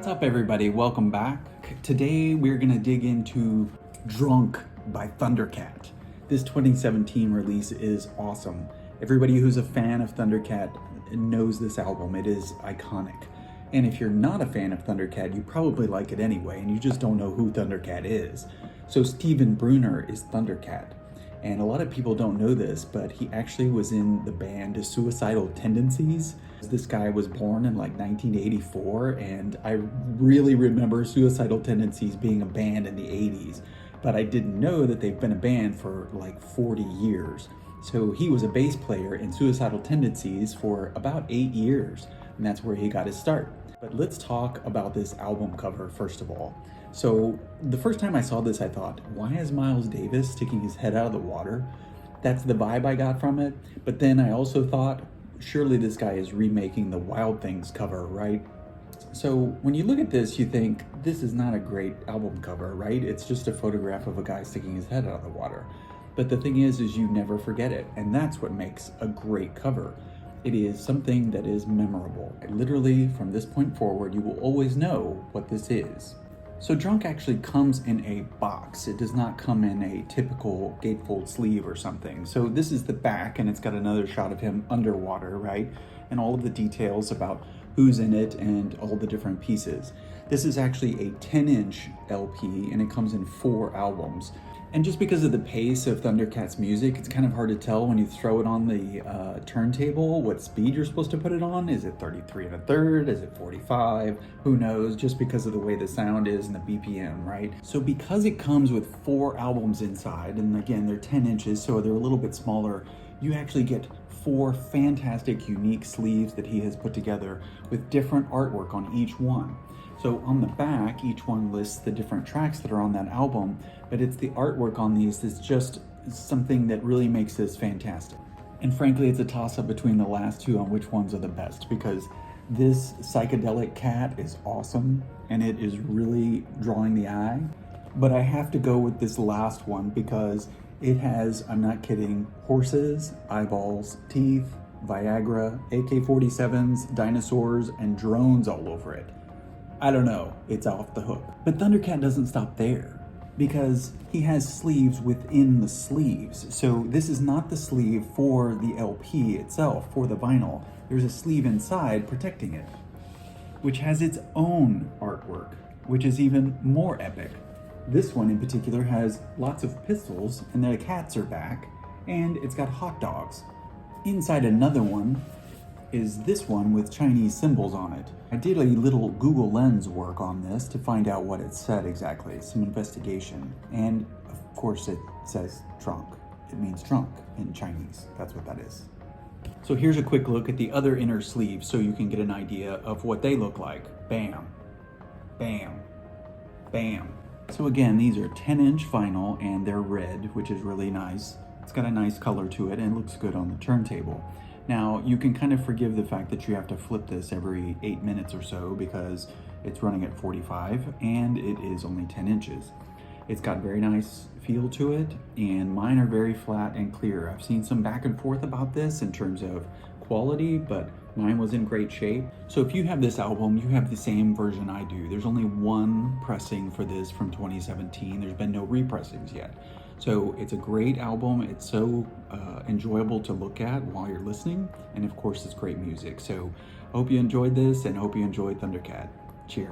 What's up everybody, welcome back. Today we're gonna dig into Drunk by Thundercat. This 2017 release is awesome. Everybody who's a fan of Thundercat knows this album. It is iconic. And if you're not a fan of Thundercat, you probably like it anyway, and you just don't know who Thundercat is. So Steven Brunner is Thundercat. And a lot of people don't know this, but he actually was in the band Suicidal Tendencies. This guy was born in like 1984, and I really remember Suicidal Tendencies being a band in the 80s, but I didn't know that they've been a band for like 40 years. So he was a bass player in Suicidal Tendencies for about 8 years, and that's where he got his start. But let's talk about this album cover first of all. So the first time I saw this, I thought, why is Miles Davis sticking his head out of the water? That's the vibe I got from it. But then I also thought, surely this guy is remaking the Wild Things cover, right? So when you look at this, you think, this is not a great album cover, right? It's just a photograph of a guy sticking his head out of the water. But the thing is you never forget it. And that's what makes a great cover. It is something that is memorable. Literally, from this point forward, you will always know what this is. So Drunk actually comes in a box. It does not come in a typical gatefold sleeve or something. So this is the back, and it's got another shot of him underwater, right? And all of the details about who's in it and all the different pieces. This is actually a 10-inch LP, and it comes in 4 albums. And just because of the pace of Thundercat's music, it's kind of hard to tell when you throw it on the turntable what speed you're supposed to put it on. Is it 33 1/3? Is it 45? Who knows? Just because of the way the sound is and the BPM, right? So because it comes with 4 albums inside, and again, they're 10 inches, so they're a little bit smaller, you actually get 4 fantastic, unique sleeves that he has put together with different artwork on each one. So on the back, each one lists the different tracks that are on that album, but it's the artwork on these that's just something that really makes this fantastic. And frankly, it's a toss-up between the last 2 on which ones are the best, because this psychedelic cat is awesome, and it is really drawing the eye. But I have to go with this last one because it has, I'm not kidding, horses, eyeballs, teeth, Viagra, AK-47s, dinosaurs, and drones all over it. I don't know, it's off the hook. But Thundercat doesn't stop there, because he has sleeves within the sleeves. So this is not the sleeve for the LP itself, for the vinyl. There's a sleeve inside protecting it, which has its own artwork, which is even more epic. This one in particular has lots of pistols, and the cats are back, and it's got hot dogs. Inside another one is this one with Chinese symbols on it. I did a little Google Lens work on this to find out what it said exactly, some investigation. And of course it says drunk. It means drunk in Chinese. That's what that is. So here's a quick look at the other inner sleeves so you can get an idea of what they look like. Bam, bam, bam. So again, these are 10-inch vinyl and they're red, which is really nice. It's got a nice color to it and it looks good on the turntable. Now, you can kind of forgive the fact that you have to flip this every 8 minutes or so because it's running at 45 and it is only 10 inches. It's got very nice feel to it, and mine are very flat and clear. I've seen some back and forth about this in terms of quality, but mine was in great shape. So if you have this album, you have the same version I do. There's only one pressing for this from 2017. There's been no repressings yet. So it's a great album. It's so enjoyable to look at while you're listening. And of course, it's great music. So I hope you enjoyed this and hope you enjoyed Thundercat. Cheers.